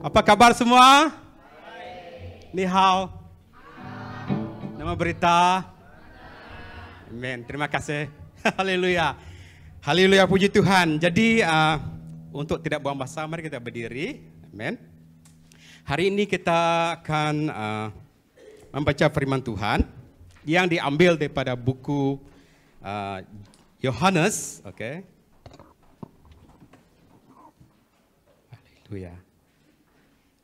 Apa kabar semua? Ni hao. Nama berita. Amin. Terima kasih. Haleluya. Haleluya, puji Tuhan. Jadi untuk tidak buang masa, mari kita berdiri. Amin. Hari ini kita akan membaca firman Tuhan yang diambil daripada buku Yohanes. Oke. Haleluya.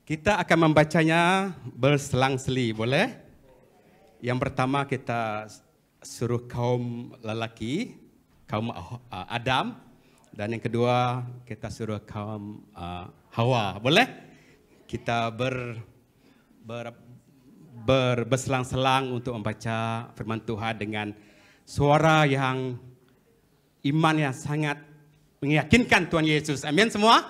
Kita akan membacanya berselang-seli, boleh? Yang pertama kita suruh kaum lelaki, kaum Adam, dan yang kedua kita suruh kaum Hawa, boleh? Kita berselang-selang untuk membaca firman Tuhan dengan suara yang iman yang sangat meyakinkan Tuhan Yesus. Amin semua?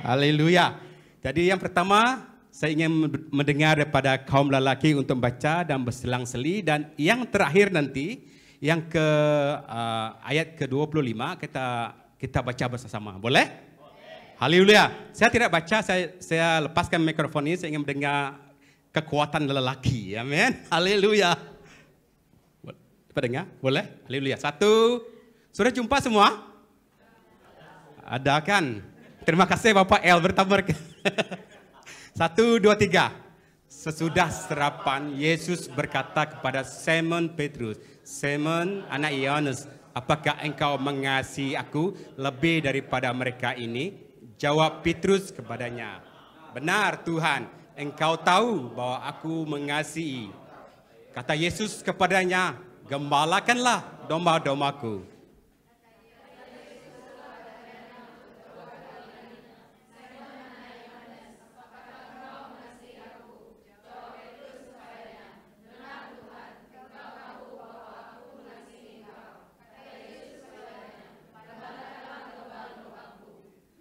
Haleluya. Jadi yang pertama saya ingin mendengar daripada kaum lelaki untuk membaca dan berselang-seli, dan yang terakhir nanti yang ke ayat ke-25 kita baca bersama. Boleh? Haleluya. Saya tidak baca, saya lepaskan mikrofon ini, saya ingin mendengar kekuatan lelaki. Amin. Haleluya. Dapat dengar? Boleh? Haleluya. Satu. Sudah jumpa semua? Ada kan? Terima kasih Bapak El bertabur. 1, 2, 3. Sesudah serapan, Yesus berkata kepada Simon Petrus, Simon anak Yohanes, apakah engkau mengasihi aku lebih daripada mereka ini? Jawab Petrus kepadanya, benar Tuhan, engkau tahu bahwa aku mengasihi. Kata Yesus kepadanya, gembalakanlah domba-dombaku.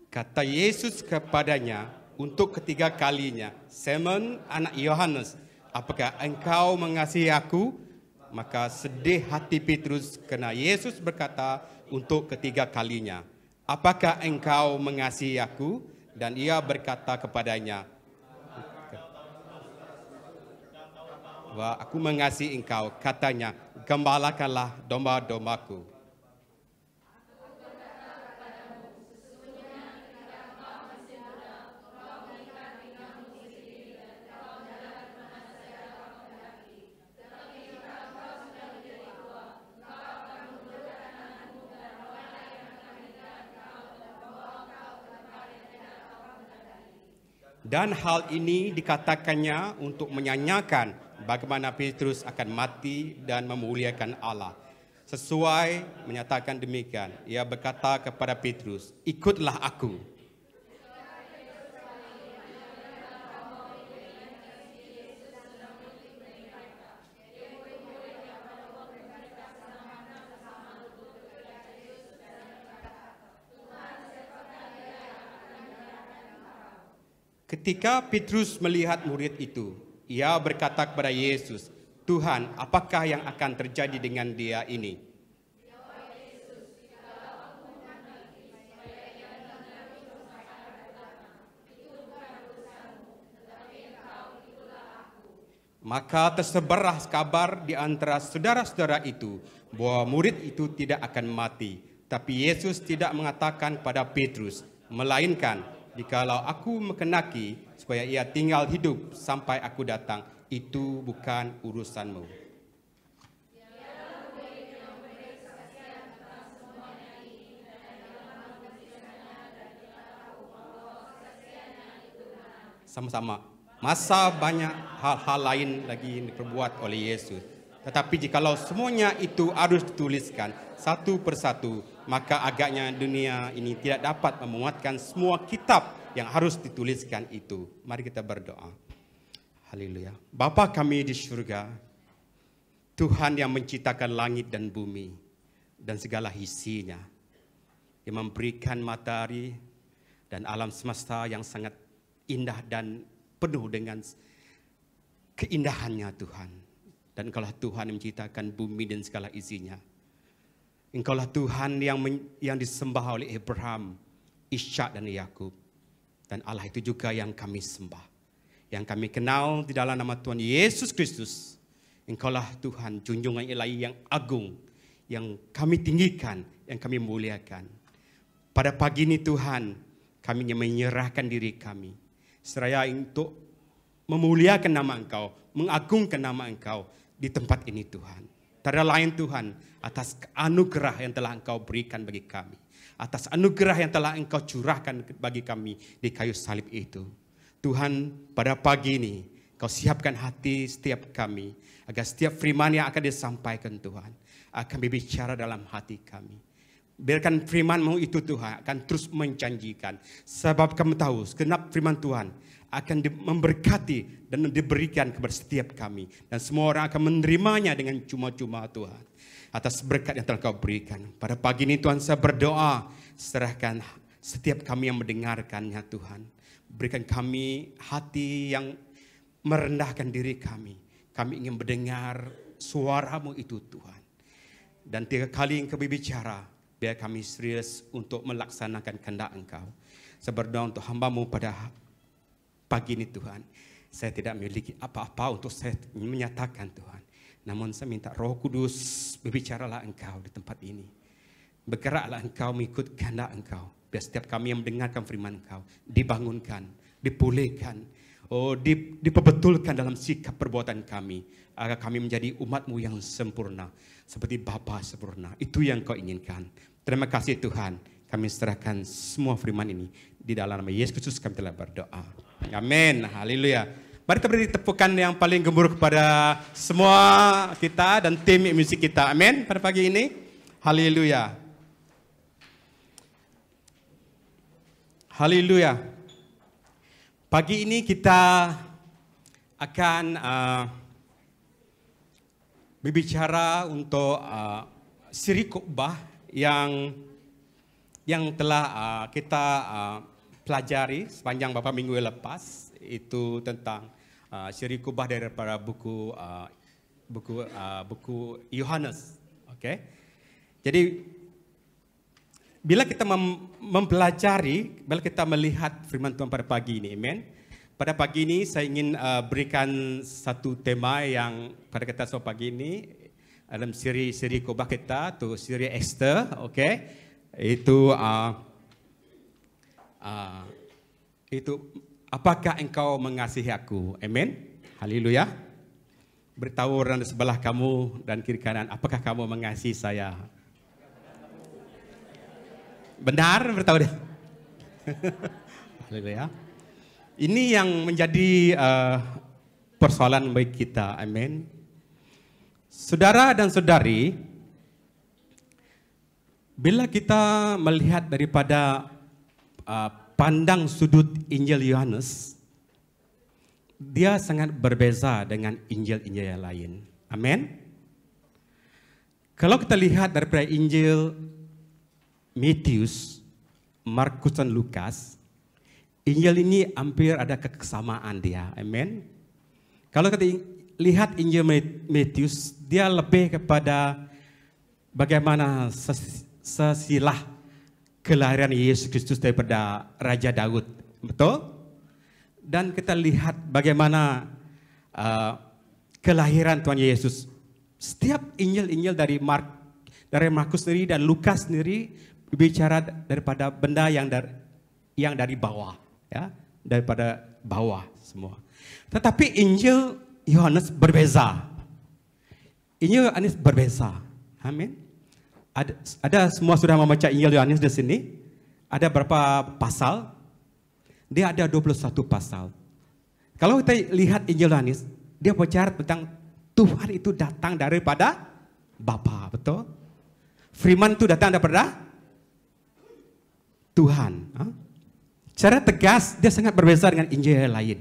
Kata Yesus kepadanya untuk ketiga kalinya, Simon anak Yohanes, apakah engkau mengasihi aku? Maka sedih hati Petrus karena Yesus berkata untuk ketiga kalinya, apakah engkau mengasihi aku? Dan ia berkata kepadanya, wah, aku mengasihi engkau. Katanya, gembalakanlah domba-dombaku. Dan hal ini dikatakannya untuk menyanyikan bagaimana Petrus akan mati dan memuliakan Allah. Sesuai menyatakan demikian, ia berkata kepada Petrus, ikutlah aku. Ketika Petrus melihat murid itu, ia berkata kepada Yesus, Tuhan, apakah yang akan terjadi dengan dia ini? Maka tersebarlah kabar di antara saudara-saudara itu bahwa murid itu tidak akan mati. Tapi Yesus tidak mengatakan pada Petrus, melainkan, jikalau aku mengenaki supaya ia tinggal hidup sampai aku datang, itu bukan urusanmu. Sama-sama. Masa banyak hal-hal lain lagi yang diperbuat oleh Yesus. Tetapi jikalau semuanya itu harus dituliskan satu persatu, maka agaknya dunia ini tidak dapat memuatkan semua kitab yang harus dituliskan itu. Mari kita berdoa. Haleluya. Bapa kami di surga, Tuhan yang menciptakan langit dan bumi dan segala isinya, yang memberikan matahari dan alam semesta yang sangat indah dan penuh dengan keindahannya Tuhan. Dan Engkaulah Tuhan yang menciptakan bumi dan segala isinya. Engkaulah Tuhan yang disembah oleh Abraham, Ishak dan Yakub. Dan Allah itu juga yang kami sembah. Yang kami kenal di dalam nama Tuhan Yesus Kristus. Engkaulah Tuhan, junjungan ilahi yang agung, yang kami tinggikan, yang kami muliakan. Pada pagi ini Tuhan, kami menyerahkan diri kami. Seraya untuk memuliakan nama Engkau, mengagungkan nama Engkau di tempat ini Tuhan. Tiada lain Tuhan, atas anugerah yang telah Engkau berikan bagi kami. Atas anugerah yang telah Engkau curahkan bagi kami di kayu salib itu. Tuhan, pada pagi ini, Kau siapkan hati setiap kami, agar setiap firman yang akan disampaikan Tuhan, akan berbicara dalam hati kami. Biarkan firman-Mu itu Tuhan akan terus menjanjikan. Sebab kami tahu, segenap firman Tuhan akan memberkati dan diberikan kepada setiap kami. Dan semua orang akan menerimanya dengan cuma-cuma Tuhan. Atas berkat yang telah Kau berikan. Pada pagi ini Tuhan saya berdoa, serahkan setiap kami yang mendengarkannya Tuhan. Berikan kami hati yang merendahkan diri kami. Kami ingin mendengar suara-Mu itu Tuhan. Dan 3 kali Engkau berbicara, biar kami serius untuk melaksanakan kehendak Engkau. Saya berdoa untuk hamba-Mu pada pagi ini Tuhan. Saya tidak memiliki apa-apa untuk saya menyatakan Tuhan. Namun saya minta Roh Kudus berbicaralah Engkau di tempat ini. Bergeraklah Engkau mengikut kehendak Engkau. Biar setiap kami yang mendengarkan firman Engkau dibangunkan, dipulihkan. Diperbetulkan dalam sikap perbuatan kami. Agar kami menjadi umat-Mu yang sempurna. Seperti Bapa sempurna. Itu yang Kau inginkan. Terima kasih Tuhan. Kami serahkan semua firman ini. Di dalam nama Yesus Kristus kami telah berdoa. Amin. Haleluya. Mari kita beri tepukan yang paling gemuruh kepada semua kita dan tim musik kita. Amin. Pada pagi ini. Haleluya. Haleluya. Pagi ini kita akan berbicara untuk siri khotbah yang telah kita pelajari sepanjang beberapa minggu lepas. Itu tentang siri khotbah daripada buku Yohanes. Okay? Jadi bila kita mempelajari, bila kita melihat firman Tuhan pada pagi ini, amen. Pada pagi ini saya ingin berikan satu tema yang pada kita pagi ini dalam siri khotbah kita, tu siri Esther, okey. Itu apakah engkau mengasihi aku? Amen. Haleluya. Beritahu orang di sebelah kamu dan kiri kanan, apakah kamu mengasihi saya? Benar, beritahu dia. Haleluya. Ini yang menjadi persoalan bagi kita. Amin. Saudara dan saudari, bila kita melihat daripada pandang sudut Injil Yohanes, dia sangat berbeza dengan Injil-Injil yang lain. Amin. Kalau kita lihat daripada Injil Matius, Markus dan Lukas, Injil ini hampir ada kesamaan dia. Amin. Kalau kita lihat Injil Matius, dia lebih kepada bagaimana sesilah kelahiran Yesus Kristus daripada Raja Daud. Betul? Dan kita lihat bagaimana kelahiran Tuhan Yesus. Setiap Injil-Injil dari Markus sendiri dan Lukas sendiri bicara daripada benda yang dari bawah, ya, daripada bawah semua. Tetapi Injil Yohanes berbeza. Injil Yohanes berbeza. Amin. Ada semua sudah membaca Injil Yohanes di sini. Ada berapa pasal? Dia ada 21 pasal. Kalau kita lihat Injil Yohanes, dia bicara tentang Tuhan itu datang daripada Bapa, betul? Firman itu datang daripada Tuhan. Secara tegas dia sangat berbeza dengan Injil yang lain.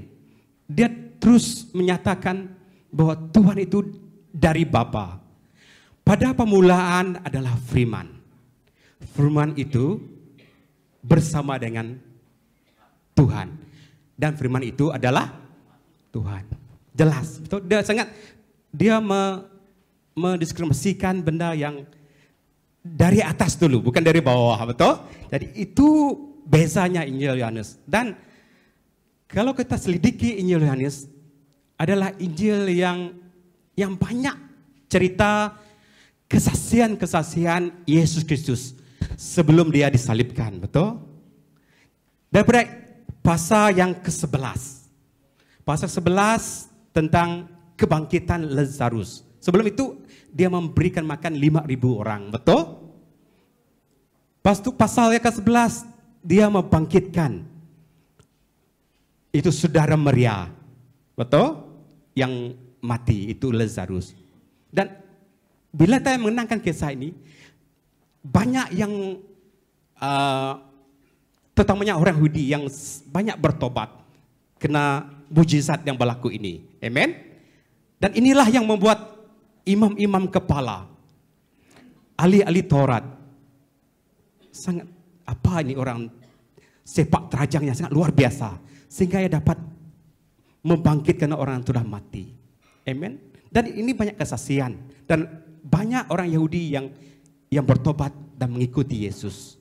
Dia terus menyatakan bahwa Tuhan itu dari Bapa. Pada permulaan adalah firman. Firman itu bersama dengan Tuhan. Dan firman itu adalah Tuhan. Jelas, betul? Dia mendiskriminasikan benda yang dari atas dulu, bukan dari bawah, betul? Jadi itu bezanya Injil Yohanes. Dan Kalau kita selidiki Injil Yohanes, adalah Injil yang banyak cerita kesaksian-kesaksian Yesus Kristus sebelum dia disalibkan, betul? Daripada pasal yang ke-11. Pasal 11 tentang kebangkitan Lazarus. Sebelum itu dia memberikan makan 5.000 orang, betul? Pas itu pasal yang ke-11 dia membangkitkan itu saudara Maria, betul? Yang mati itu Lazarus. Dan bila saya mengenangkan kisah ini, banyak yang terutamanya orang Yahudi yang banyak bertobat kena mujizat yang berlaku ini. Amen. Dan inilah yang membuat imam-imam kepala, ahli-ahli Taurat, sangat apa ini orang sepak terjangnya sangat luar biasa sehingga ia dapat membangkitkan orang yang sudah mati. Amen. Dan ini banyak kesaksian dan banyak orang Yahudi yang bertobat dan mengikuti Yesus.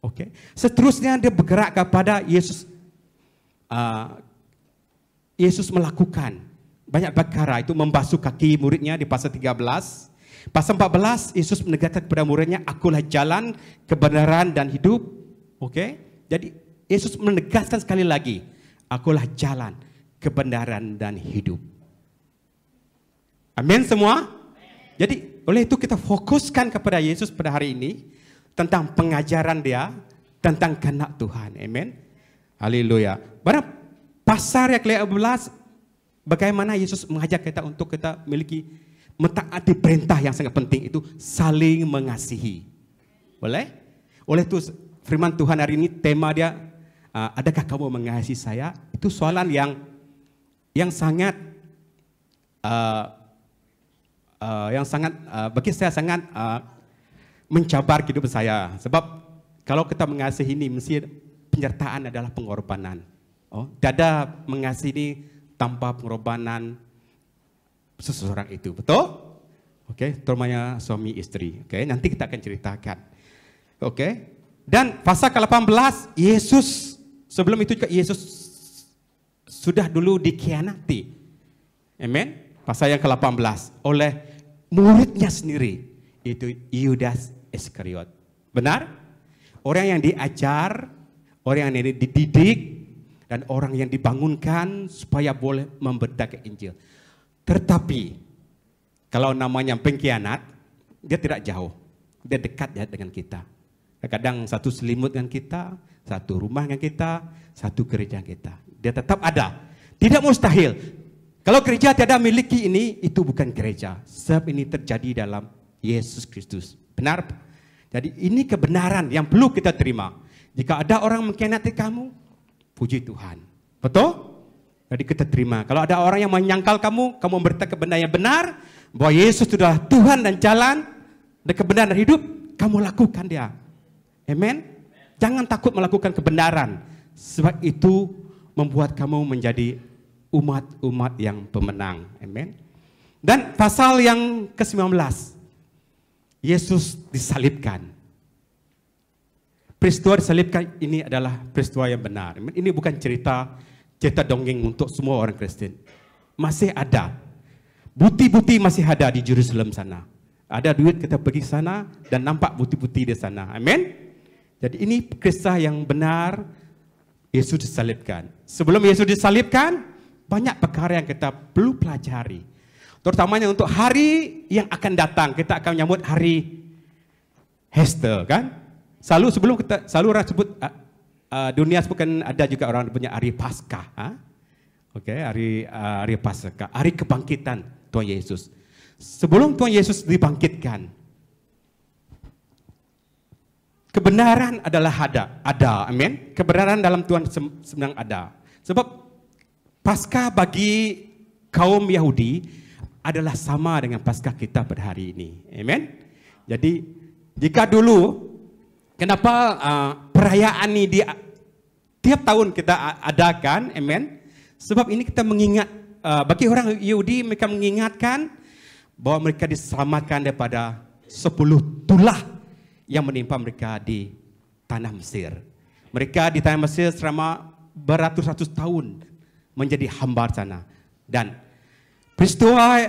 Oke. Seterusnya dia bergerak kepada Yesus. Yesus melakukan banyak perkara, itu membasuh kaki muridnya di pasal 13. Pasal 14 Yesus menegaskan kepada muridnya, akulah jalan, kebenaran dan hidup. Oke. Jadi Yesus menegaskan sekali lagi, akulah jalan, kebenaran dan hidup. Amin semua. Jadi oleh itu kita fokuskan kepada Yesus pada hari ini tentang pengajaran dia tentang kehendak Tuhan. Amin. Haleluya. Pada pasal yang ke-11 bagaimana Yesus mengajak kita untuk kita memiliki mentaati perintah yang sangat penting, itu saling mengasihi. Boleh? Oleh itu firman Tuhan hari ini tema dia adakah kamu mengasihi saya? Itu soalan yang sangat bagi saya sangat mencabar kehidupan saya. Sebab kalau kita mengasihi ini mesti penyertaan adalah pengorbanan. Oh, tidak ada mengasihi ini tanpa pengorbanan seseorang itu, betul? Oke, terutamanya suami istri. Oke, nanti kita akan ceritakan. Oke, dan pasal ke-18 Yesus, sebelum itu juga Yesus sudah dulu dikhianati. Amin. Pasal yang ke-18 oleh muridnya sendiri, itu Yudas Iskariot. Benar? Orang yang diajar, orang yang dididik, dan orang yang dibangunkan supaya boleh memberitakan Injil. Tetapi kalau namanya pengkhianat, dia tidak jauh, dia dekat ya dengan kita. Kadang satu selimut dengan kita, satu rumah dengan kita, satu gereja dengan kita. Dia tetap ada. Tidak mustahil. Kalau gereja tidak miliki ini, itu bukan gereja. Sebab ini terjadi dalam Yesus Kristus. Benar? Jadi ini kebenaran yang perlu kita terima. Jika ada orang mengkhianati kamu, puji Tuhan. Betul? Jadi kita terima. Kalau ada orang yang menyangkal kamu memberitakan kebenaran yang benar, bahwa Yesus adalah Tuhan dan jalan, dan kebenaran dan hidup, kamu lakukan dia. Amen? Jangan takut melakukan kebenaran. Sebab itu membuat kamu menjadi umat-umat yang pemenang. Amen? Dan pasal yang ke-19, Yesus disalibkan. Peristiwa disalibkan ini adalah peristiwa yang benar. Ini bukan cerita dongeng untuk semua orang Kristen. Masih ada. Bukti-bukti masih ada di Yerusalem sana. Ada duit kita pergi sana dan nampak bukti-bukti di sana. Amin. Jadi ini kisah yang benar. Yesus disalibkan. Sebelum Yesus disalibkan, banyak perkara yang kita perlu pelajari. Terutamanya untuk hari yang akan datang. Kita akan menyambut hari Easter, kan? Selalu orang sebut dunia bukan ada juga orang punya hari Paskah. Oke, hari Paskah, hari kebangkitan Tuhan Yesus. Sebelum Tuhan Yesus dibangkitkan, kebenaran adalah ada, amin. Kebenaran dalam Tuhan sebenarnya ada. Sebab Paskah bagi kaum Yahudi adalah sama dengan Paskah kita pada hari ini, amin. Jadi jika dulu kenapa perayaan ini tiap tahun kita adakan, amen? Sebab ini kita mengingat, bagi orang Yahudi mereka mengingatkan bahwa mereka diselamatkan daripada 10 tulah yang menimpa mereka di tanah Mesir. Mereka di tanah Mesir selama beratus-ratus tahun menjadi hamba sana. Dan peristiwa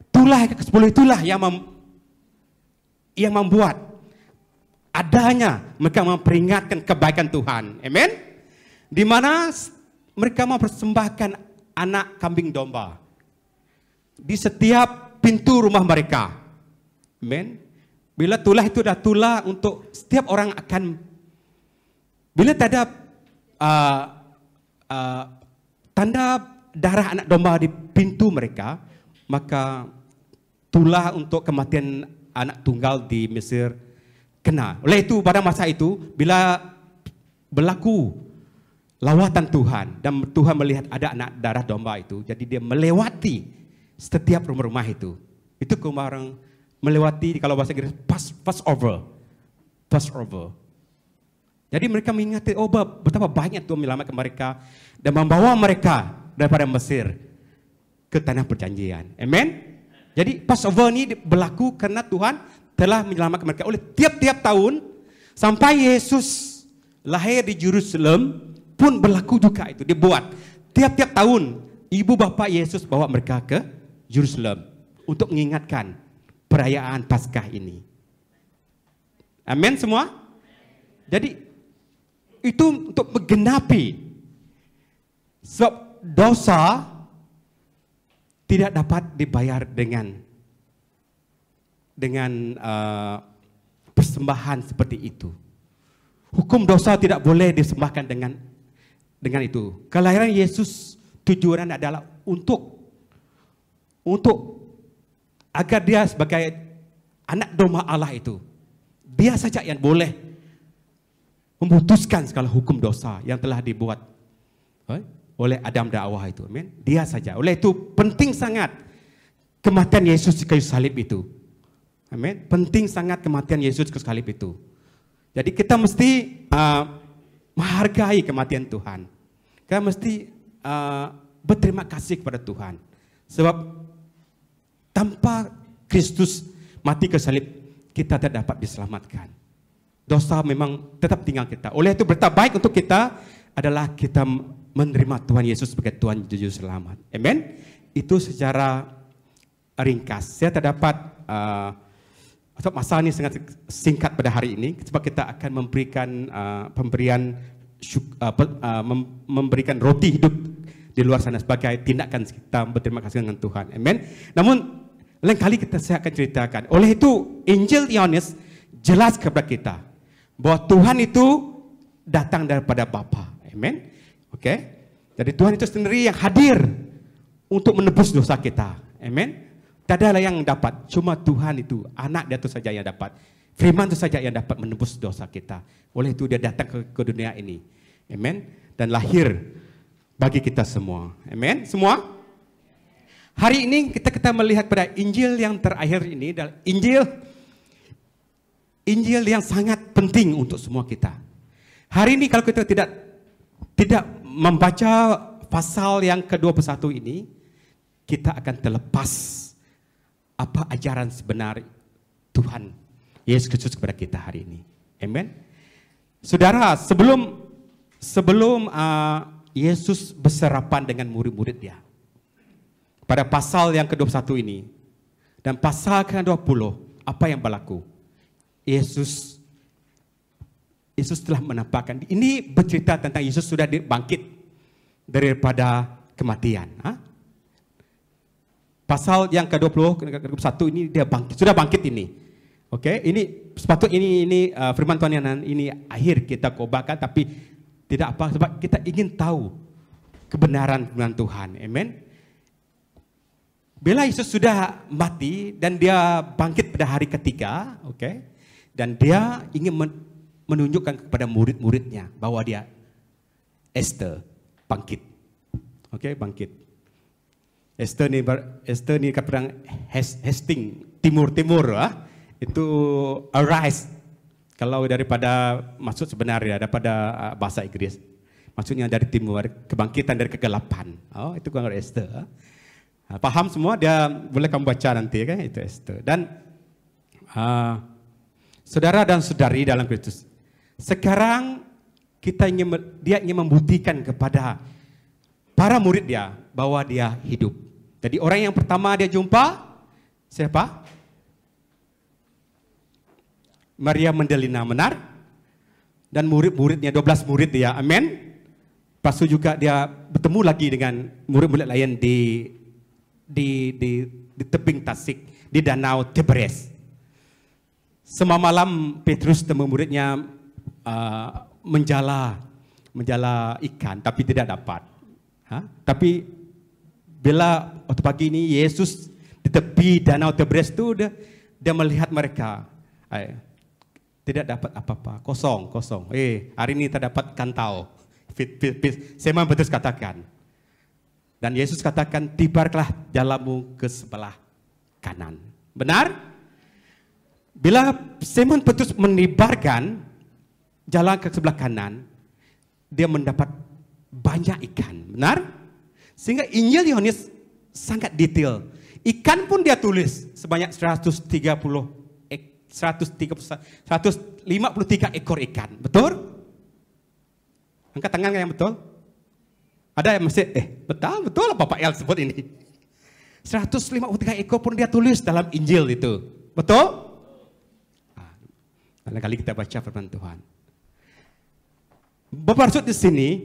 itulah ke-10 itulah yang membuat adanya mereka memperingatkan kebaikan Tuhan. Amen. Di mana mereka mempersembahkan anak kambing domba di setiap pintu rumah mereka. Amen. Bila tulah itu dah tulah untuk setiap orang akan, bila tak ada tanda darah anak domba di pintu mereka, maka tulah untuk kematian anak tunggal di Mesir kena. Oleh itu pada masa itu bila berlaku lawatan Tuhan dan Tuhan melihat ada anak darah domba itu, jadi dia melewati setiap rumah-rumah itu. Itu kemarin melewati, kalau bahasa Inggris Passover. Jadi mereka mengingati, oh betapa banyak Tuhan menyelamatkan mereka dan membawa mereka daripada Mesir ke tanah perjanjian. Amen. Jadi Passover ini berlaku karena Tuhan telah menyelamatkan mereka. Oleh tiap-tiap tahun sampai Yesus lahir di Yerusalem pun berlaku juga itu, dibuat. Tiap-tiap tahun ibu bapa Yesus bawa mereka ke Yerusalem untuk mengingatkan perayaan Paskah ini. Amin semua? Jadi itu untuk menggenapi, sebab dosa tidak dapat dibayar dengan persembahan seperti itu. Hukum dosa tidak boleh disembahkan dengan itu. Kelahiran Yesus tujuannya adalah untuk agar dia sebagai anak domba Allah itu, dia saja yang boleh memutuskan segala hukum dosa yang telah dibuat oleh Adam dan Hawa itu. Amin. Dia saja. Oleh itu penting sangat kematian Yesus di kayu salib itu. Amin. Penting sangat kematian Yesus di kayu salib itu. Jadi kita mesti menghargai kematian Tuhan. Kita mesti berterima kasih kepada Tuhan. Sebab tanpa Kristus mati ke salib, kita tidak dapat diselamatkan. Dosa memang tetap tinggal kita. Oleh itu berita baik untuk kita adalah kita menerima Tuhan Yesus sebagai Tuhan Juru Selamat. Amen. Itu secara ringkas. Saya terdapat masa ini sangat singkat pada hari ini, sebab kita akan memberikan roti hidup di luar sana sebagai tindakan kita berterima kasih dengan Tuhan. Amen. Namun lain kali saya akan ceritakan. Oleh itu Injil Yohanes jelas kepada kita bahwa Tuhan itu datang daripada Bapa. Amen. Oke. Jadi Tuhan itu sendiri yang hadir untuk menebus dosa kita. Amen. Tidak ada yang dapat, cuma Tuhan itu, anak dia itu saja yang dapat. Firman itu saja yang dapat menebus dosa kita. Oleh itu dia datang ke dunia ini. Amen. Dan lahir bagi kita semua. Amen. Semua. Hari ini kita melihat pada Injil yang terakhir ini adalah Injil yang sangat penting untuk semua kita. Hari ini kalau kita tidak membaca pasal yang ke-21 ini, kita akan terlepas apa ajaran sebenar Tuhan Yesus Kristus kepada kita hari ini. Amen. Saudara, sebelum Yesus berserapan dengan murid-muridnya, pada pasal yang ke-21 ini dan pasal ke-20, apa yang berlaku? Yesus telah menampakkan. Ini bercerita tentang Yesus sudah bangkit daripada kematian. Pasal yang ke-20, ke-21 ini dia sudah bangkit ini. Oke, ini sepatutnya ini firman Tuhan yang ini akhir kita kobarkan, tapi tidak apa, sebab kita ingin tahu kebenaran firman Tuhan. Amen. Bila Yesus sudah mati dan dia bangkit pada hari ketiga, oke, dan dia ingin menunjukkan kepada murid-muridnya bahwa dia Esther bangkit. Oke, bangkit. Esther ni kat perang Hastings, timur itu arise. Kalau daripada maksud sebenarnya daripada bahasa Inggris, maksudnya dari timur, kebangkitan dari kegelapan. Oh, itu kan Esther. Paham semua? Dia boleh kamu baca nanti kan, itu Esther. Dan saudara dan saudari dalam Kristus, sekarang dia ingin membuktikan kepada para murid dia bahwa dia hidup. Jadi orang yang pertama dia jumpa siapa? Maria Magdalena, benar? Dan murid-muridnya 12 murid dia, amin. Lepas itu juga dia bertemu lagi dengan murid-murid lain di tebing tasik di danau Tiberias. Semua malam Petrus dan muridnya menjala ikan tapi tidak dapat. Tapi bila waktu pagi ini Yesus di tepi danau Tiberias itu dia melihat mereka. Tidak dapat apa-apa, kosong. Hari ini tak dapat kantau. Simon Petrus katakan. Dan Yesus katakan, tibarlah jalanmu ke sebelah kanan. Benar? Bila Simon Petrus menibarkan jalan ke sebelah kanan, dia mendapat banyak ikan. Benar? Sehingga Injil Yohanes sangat detail. Ikan pun dia tulis sebanyak 153 ekor ikan. Betul? Angkat tangan yang betul? Ada yang masih, betul apa Pak El sebut ini? 153 ekor pun dia tulis dalam Injil itu. Betul? Lain kali kita baca firman Tuhan. Bermaksud di sini,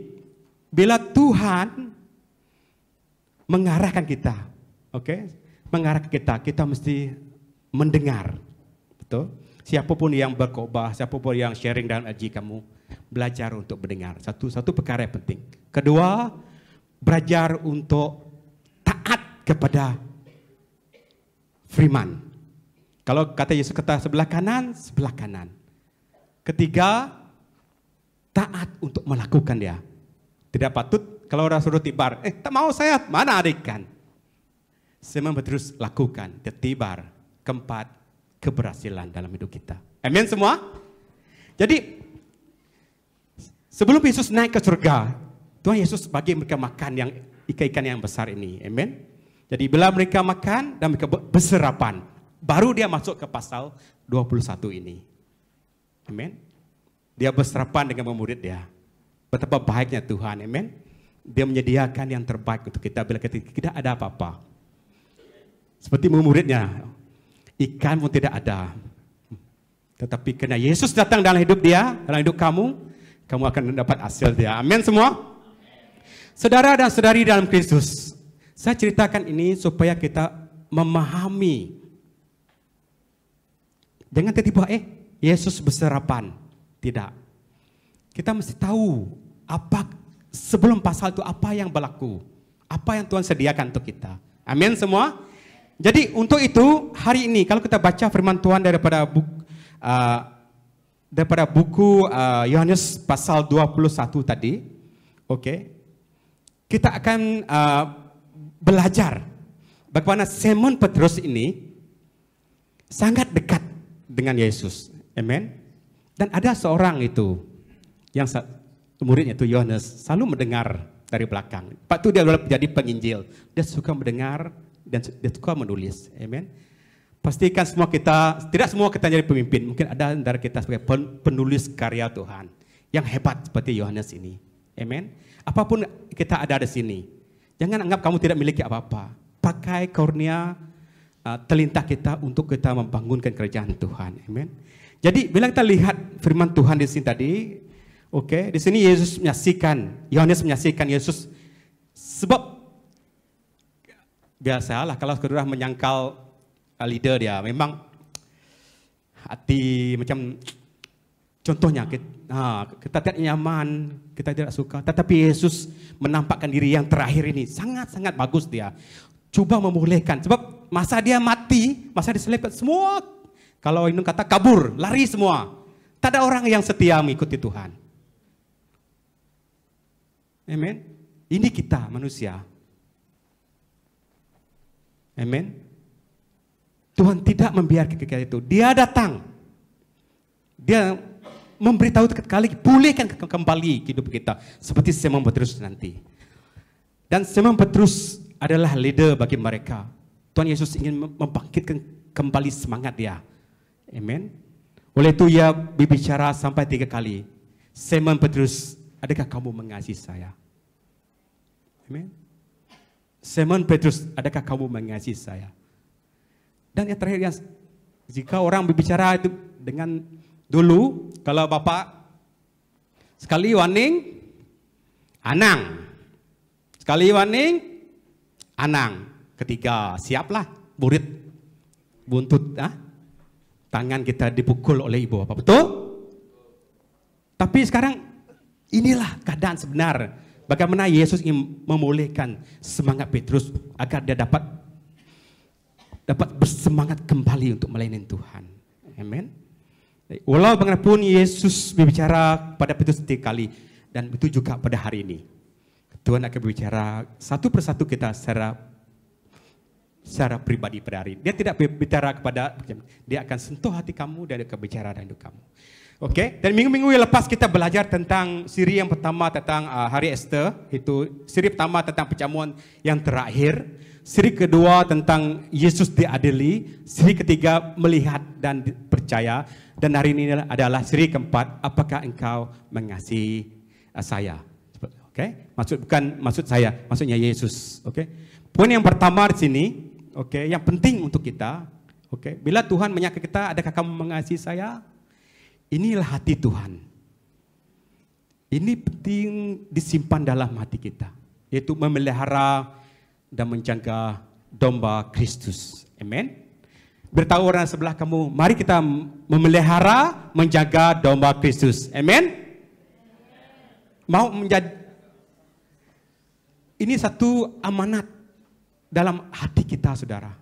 bila Tuhan mengarahkan kita, mengarahkan kita mesti mendengar. Betul? Siapapun yang berkhotbah, siapapun yang sharing dalam aji kamu, belajar untuk mendengar. Satu perkara yang penting. Kedua, belajar untuk taat kepada firman. Kalau kata Yesus kata sebelah kanan. Ketiga, taat untuk melakukan dia. Tidak patut kalau orang suruh tibar, tak mau saya, mana ada ikan? Semua terus lakukan, dia tibar. Keempat, keberhasilan dalam hidup kita. Amin semua? Jadi, sebelum Yesus naik ke surga, Tuhan Yesus bagi mereka makan yang ikan-ikan yang besar ini. Amin. Jadi bila mereka makan dan mereka berserapan, baru dia masuk ke pasal 21 ini. Amin. Dia berserapan dengan murid dia. Betapa baiknya Tuhan. Amin. Dia menyediakan yang terbaik untuk kita bila kita tidak ada apa-apa. Seperti muridnya, ikan pun tidak ada. Tetapi karena Yesus datang dalam hidup dia, dalam hidup kamu akan mendapat hasil dia. Amin semua. Saudara dan saudari dalam Kristus, saya ceritakan ini supaya kita memahami. Jangan tiba-tiba, Yesus berserapan. Tidak. Kita mesti tahu apa sebelum pasal itu apa yang berlaku. Apa yang Tuhan sediakan untuk kita. Amin semua. Jadi untuk itu hari ini kalau kita baca firman Tuhan daripada buku Yohanes pasal 21 tadi, kita akan belajar bagaimana Simon Petrus ini sangat dekat dengan Yesus. Amin. Dan ada seorang itu yang muridnya itu Yohanes selalu mendengar dari belakang. Pak itu dia jadi penginjil. Dia suka mendengar dan dia suka menulis. Amin. Pastikan tidak semua kita jadi pemimpin. Mungkin ada dari kita sebagai penulis karya Tuhan yang hebat seperti Yohanes ini. Amin. Apapun kita ada di sini, jangan anggap kamu tidak memiliki apa-apa. Pakai kurnia telinta kita untuk kita membangunkan kerajaan Tuhan. Amin. Jadi bila kita lihat firman Tuhan di sini tadi, di sini Yohanes menyaksikan Yesus, sebab biasalah kalau saudara menyangkal leader dia, memang hati macam contohnya kita tidak nyaman, kita tidak suka. Tetapi Yesus menampakkan diri yang terakhir ini sangat-sangat bagus dia. Coba memulihkan, sebab masa dia mati, masa diselipkan semua, kalau ini kata kabur, lari semua. Tak ada orang yang setia mengikuti Tuhan. Amin. Ini kita manusia. Amin. Tuhan tidak membiarkan kita itu. Dia datang. Dia memberitahu sekali, pulihkan kembali hidup kita. Seperti Simon Petrus nanti. Dan Simon Petrus adalah leader bagi mereka. Tuhan Yesus ingin membangkitkan kembali semangat dia. Amen. Oleh itu ia berbicara sampai 3 kali. Simon Petrus, adakah kamu mengasihi saya? Amin. Simon Petrus, adakah kamu mengasihi saya? Dan yang terakhir, yang jika orang berbicara itu dengan dulu, kalau Bapak sekali warning, Anang. Sekali warning, Anang. Ketiga, siaplah murid buntut. Tangan kita dipukul oleh ibu bapak. Betul? Tapi sekarang inilah keadaan sebenar. Bagaimana Yesus ingin memulihkan semangat Petrus agar dia dapat bersemangat kembali untuk melayani Tuhan. Amin. Walau bagaimanapun Yesus berbicara pada Petrus setiap kali, dan itu juga pada hari ini. Tuhan akan berbicara satu persatu kita secara pribadi pada hari ini. Dia tidak berbicara kepada, dia akan sentuh hati kamu dan dia akan bicara dalam hidup kamu. Oke, dan minggu-minggu yang lepas kita belajar tentang siri yang pertama tentang hari Esther, itu siri pertama tentang perjamuan yang terakhir, siri kedua tentang Yesus diadili, siri ketiga melihat dan percaya, dan hari ini adalah siri keempat, apakah engkau mengasihi saya? Oke, maksud saya, maksudnya Yesus. Oke, poin yang pertama di sini, oke, yang penting untuk kita, oke, bila Tuhan menyapa kita, adakah kamu mengasihi saya? Inilah hati Tuhan. Ini penting disimpan dalam hati kita, yaitu memelihara dan menjaga domba Kristus. Amin. Beritahu orang sebelah kamu, mari kita memelihara, menjaga domba Kristus. Amin. Mau menjadi, ini satu amanat dalam hati kita, saudara.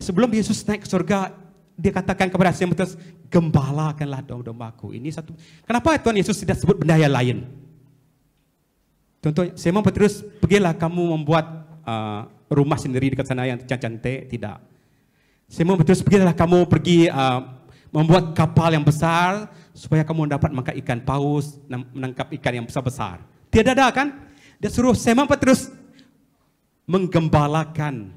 Sebelum Yesus naik ke surga, dia katakan kepada Simon Petrus, gembalakanlah domba-dombaku. Ini satu. Kenapa Tuhan Yesus tidak sebut benda yang lain? Contoh, Simon Petrus, pergilah kamu membuat rumah sendiri dekat sana yang cantik. Tidak. Simon Petrus, pergilah kamu membuat kapal yang besar supaya kamu dapat makan ikan paus, menangkap ikan yang besar-besar. Tidak ada kan? Dia suruh Simon Petrus menggembalakan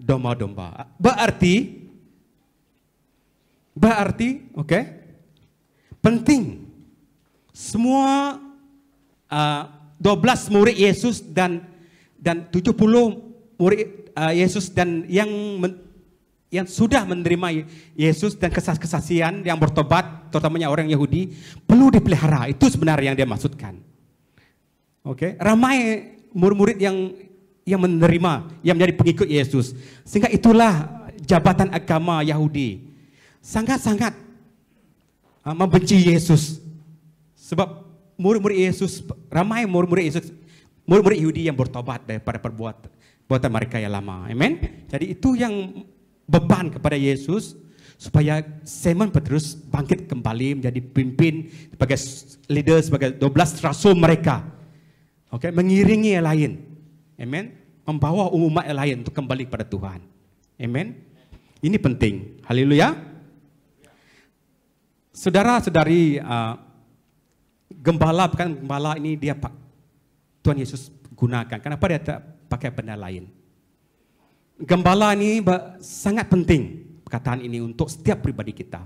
domba-domba. Berarti, oke, penting. Semua 12 murid Yesus dan 70 murid Yesus dan yang sudah menerima Yesus dan kesaksian yang bertobat, terutamanya orang Yahudi, perlu dipelihara. Itu sebenarnya yang dia maksudkan. Oke, ramai murid-murid yang menerima, yang menjadi pengikut Yesus. Sehingga itulah jabatan agama Yahudi sangat-sangat membenci Yesus. Sebab murid-murid Yesus, ramai murid-murid Yesus, murid-murid Yahudi yang bertobat daripada perbuatan mereka yang lama. Amin. Jadi itu yang beban kepada Yesus, supaya Simon Petrus bangkit kembali menjadi pimpin sebagai leader, sebagai 12 rasul mereka. Oke, mengiringi yang lain. Amin. Membawa umat yang lain untuk kembali kepada Tuhan. Amin. Ini penting. Haleluya. Saudara-saudari, gembala ini dia Tuhan Yesus gunakan. Kenapa dia tak pakai benda lain? Gembala ini sangat penting, perkataan ini untuk setiap pribadi kita.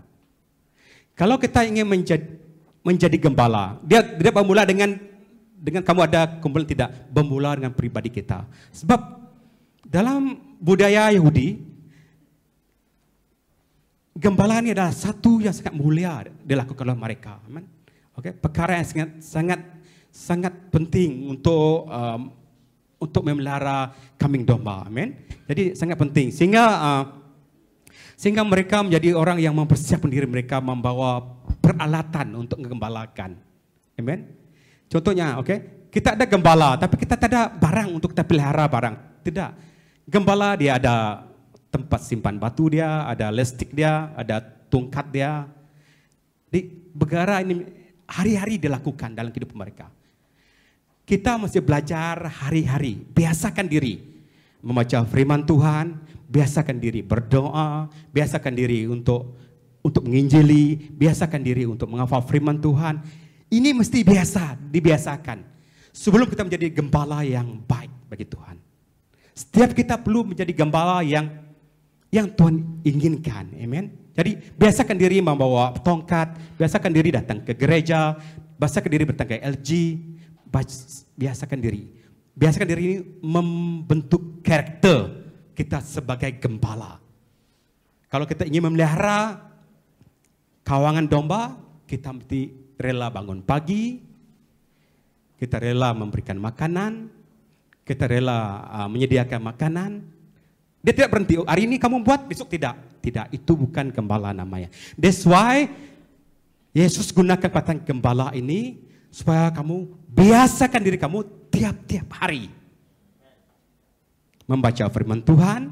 Kalau kita ingin menjadi gembala, dia tidak bermula dengan kamu ada kumpulan, tidak, bermula dengan pribadi kita. Sebab dalam budaya Yahudi, gembala ini adalah satu yang sangat mulia dilakukan oleh mereka. Amen. Oke, perkara yang sangat penting untuk memelihara kambing domba. Amin. Jadi sangat penting sehingga mereka menjadi orang yang mempersiapkan diri mereka, membawa peralatan untuk menggembalakan. Amin. Contohnya, oke, kita ada gembala, tapi kita tak ada barang untuk kita pelihara barang. Tidak. Gembala dia ada tempat simpan batu dia, ada lestik dia, ada tongkat dia. Di perkara ini hari-hari dilakukan dalam kehidupan mereka. Kita mesti belajar hari-hari, biasakan diri membaca firman Tuhan, biasakan diri berdoa, biasakan diri untuk menginjili, biasakan diri untuk menghafal firman Tuhan. Ini mesti dibiasakan sebelum kita menjadi gembala yang baik bagi Tuhan. Setiap kita perlu menjadi gembala yang yang Tuhan inginkan. Amen. Jadi biasakan diri membawa tongkat, biasakan diri datang ke gereja, biasakan diri datang ke LG, biasakan diri. Biasakan diri ini membentuk karakter kita sebagai gembala. Kalau kita ingin memelihara kawangan domba, kita mesti rela bangun pagi, kita rela memberikan makanan, kita rela menyediakan makanan. Dia tidak berhenti, hari ini kamu buat, besok tidak. Tidak, itu bukan gembala namanya. That's why Yesus gunakan kata gembala ini supaya kamu biasakan diri kamu tiap-tiap hari. Membaca firman Tuhan,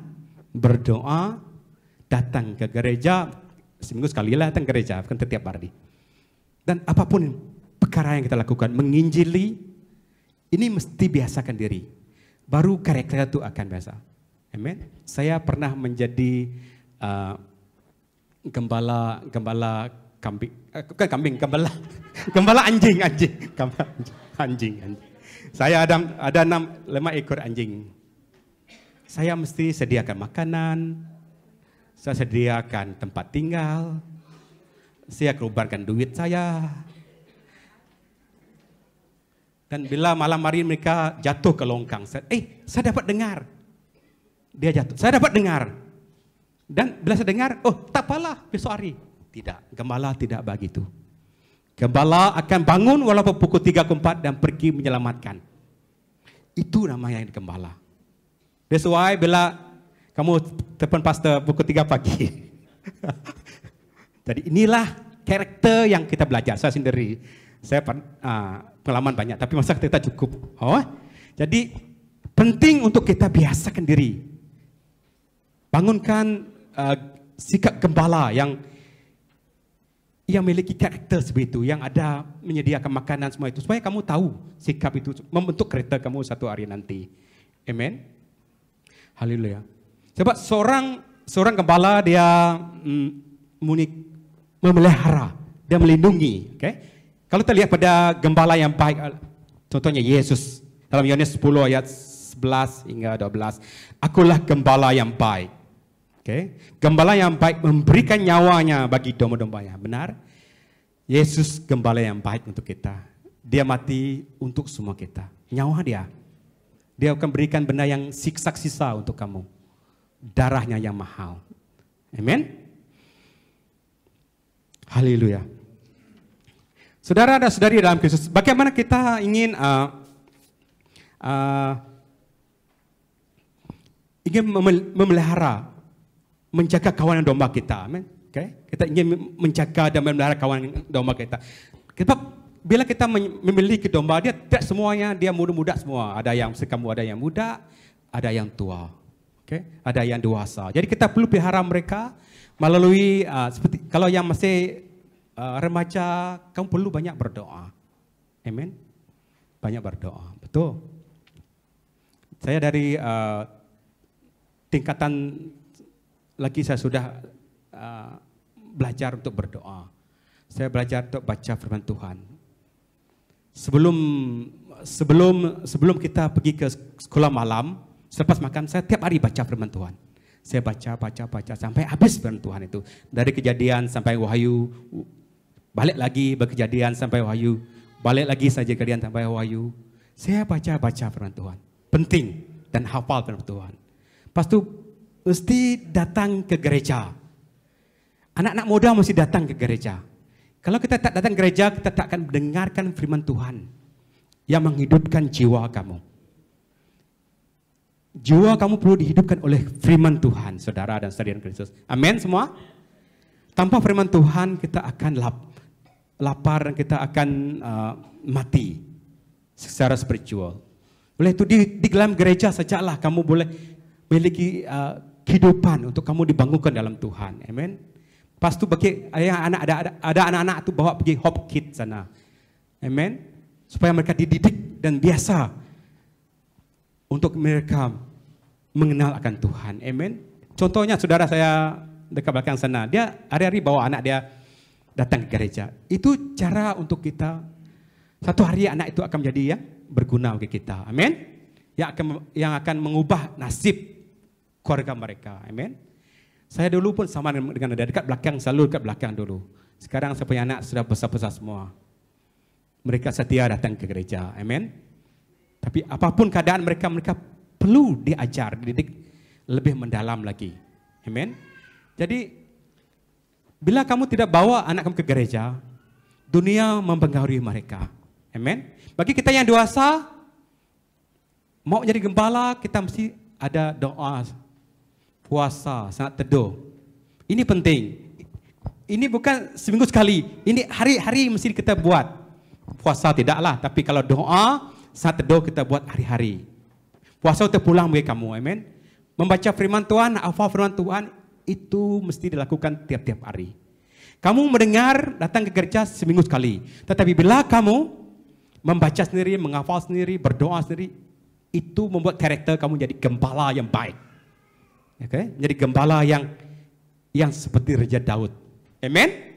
berdoa, datang ke gereja, seminggu sekali lah datang ke gereja, bukan setiap hari. Dan apapun perkara yang kita lakukan, menginjili, ini mesti biasakan diri. Baru karakter itu akan biasa. Amen. Saya pernah menjadi gembala kambing, bukan kambing, gembala anjing. Saya ada 5 ekor anjing. Saya mesti sediakan makanan, saya sediakan tempat tinggal, saya keluarkan duit saya. Dan bila malam hari mereka jatuh ke longkang, saya dapat dengar. Dia jatuh, saya dapat dengar. Dan bila saya dengar, oh tak apalah besok hari. Tidak, gembala tidak begitu. Gembala akan bangun walaupun pukul 3 ke 4 dan pergi menyelamatkan. Itu namanya yang gembala. That's why bila kamu telepon pastor pukul 3 pagi. Jadi inilah karakter yang kita belajar. Saya sendiri, saya pengalaman banyak, tapi masa kita cukup. Jadi penting untuk kita biasakan diri. Bangunkan sikap gembala yang memiliki karakter seperti itu, yang ada menyediakan makanan semua itu, supaya kamu tahu sikap itu membentuk karakter kamu satu hari nanti. Amen. Haleluya. Sebab seorang gembala dia memelihara, dia melindungi. Okay? Kalau kita lihat pada gembala yang baik, contohnya Yesus dalam Yohanes 10 ayat 11 hingga 12, akulah gembala yang baik. Okay? Gembala yang baik memberikan nyawanya bagi domba-dombanya. Benar? Yesus gembala yang baik untuk kita. Dia mati untuk semua kita. Nyawa dia. Dia akan berikan benda yang siksa-sisa untuk kamu. Darahnya yang mahal. Amen? Haleluya. Saudara dan saudari dalam Kristus, bagaimana kita ingin memelihara, menjaga kawanan domba kita. Amen. Okay? Kita ingin menjaga dan memelihara kawanan domba kita. Bila kita memiliki domba, dia tidak semuanya dia muda-muda semua. Ada yang sekamu, ada yang muda, ada yang tua. Okay? Ada yang dewasa. Jadi kita perlu pelihara mereka melalui seperti kalau yang masih remaja, kamu perlu banyak berdoa. Amen. Banyak berdoa. Betul. Saya dari tingkatan lagi saya sudah belajar untuk berdoa. Saya belajar untuk baca firman Tuhan. Sebelum kita pergi ke sekolah malam, selepas makan saya tiap hari baca firman Tuhan. Saya baca sampai habis firman Tuhan itu. Dari Kejadian sampai Wahyu, balik lagi berkejadian sampai Wahyu, balik lagi saja Kejadian sampai Wahyu. Saya baca firman Tuhan. Penting dan hafal firman Tuhan. Lepas itu mesti datang ke gereja. Anak-anak muda mesti datang ke gereja. Kalau kita tak datang ke gereja, kita tak akan mendengarkan firman Tuhan yang menghidupkan jiwa kamu. Jiwa kamu perlu dihidupkan oleh firman Tuhan, saudara dan saudari Kristus. Amin semua? Tanpa firman Tuhan kita akan lapar dan kita akan mati secara spiritual. Oleh itu di dalam gereja sajalah kamu boleh memiliki kehidupan untuk kamu dibangunkan dalam Tuhan. Amin. Pas tu bagi anak ada anak-anak tu bawa pergi Hope Kids sana. Amin. Supaya mereka dididik dan biasa untuk mereka mengenal akan Tuhan. Amin. Contohnya saudara saya dekat belakang sana, dia hari-hari bawa anak dia datang ke gereja. Itu cara untuk kita satu hari anak itu akan menjadi yang berguna bagi kita. Amin. Yang akan mengubah nasib keluarga mereka. Amin. Saya dulu pun sama dengan Anda, dekat belakang, selalu dekat belakang dulu. Sekarang saya punya anak sudah besar-besar semua. Mereka setia datang ke gereja, amin. Tapi apapun keadaan mereka, mereka perlu diajar, dididik lebih mendalam lagi, amin. Jadi, bila kamu tidak bawa anak kamu ke gereja, dunia mempengaruhi mereka, amin. Bagi kita yang dewasa, mau jadi gembala, kita mesti ada doa, puasa, saat teduh. Ini penting. Ini bukan seminggu sekali. Ini hari-hari mesti kita buat. Puasa tidaklah, tapi kalau doa, saat teduh kita buat hari-hari. Puasa untuk pulang bagi kamu, amin. Membaca firman Tuhan, hafal firman Tuhan, itu mesti dilakukan tiap-tiap hari. Kamu mendengar, datang ke gereja seminggu sekali. Tetapi bila kamu membaca sendiri, menghafal sendiri, berdoa sendiri, itu membuat karakter kamu jadi gembala yang baik. Okay? Jadi gembala yang seperti Raja Daud. Amen.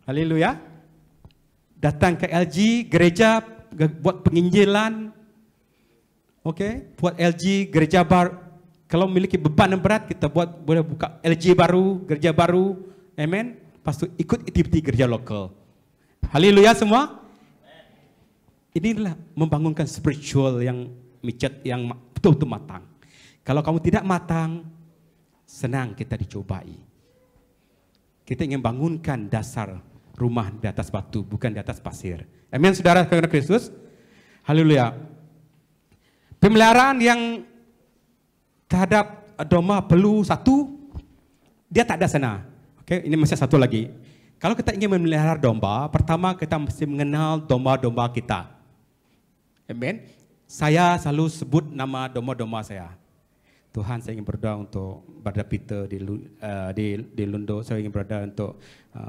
Haleluya. Datang ke LG gereja buat penginjilan. Okay? Buat LG gereja baru. Kalau memiliki beban yang berat, kita boleh buka LG baru, gereja baru. Amen. Lepas itu ikut aktiviti gereja lokal. Haleluya semua. Inilah membangunkan spiritual yang micet, yang betul-betul matang. Kalau kamu tidak matang, senang kita dicobai. Kita ingin bangunkan dasar rumah di atas batu, bukan di atas pasir. Amin, saudara karena Kristus. Haleluya. Pemeliharaan yang terhadap domba perlu satu, dia tak ada sana. Oke, ini masih satu lagi. Kalau kita ingin memelihara domba, pertama kita mesti mengenal domba-domba kita. Amin. Saya selalu sebut nama domba-domba saya. Tuhan, saya ingin berdoa untuk Brother Peter di Lundo. Saya ingin berdoa untuk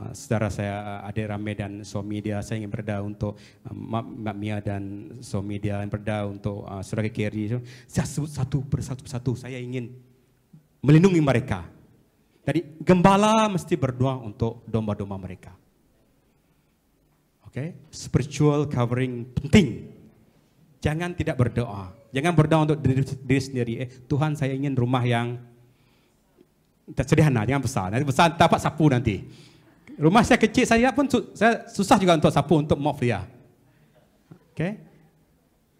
saudara saya Adik Rame dan suami dia. Saya ingin berdoa untuk Mak Mia dan suami dia. Yang berdoa untuk saudara Kerry. Saya sebut satu persatu. Saya ingin melindungi mereka. Jadi gembala mesti berdoa untuk domba-domba mereka. Okay? Spiritual covering penting. Jangan tidak berdoa. Jangan berdoa untuk diri sendiri. Tuhan, saya ingin rumah yang sederhana, jangan besar. Nanti besar dapat sapu nanti. Rumah saya kecil, saya pun saya susah juga untuk sapu, untuk mop dia. Okay?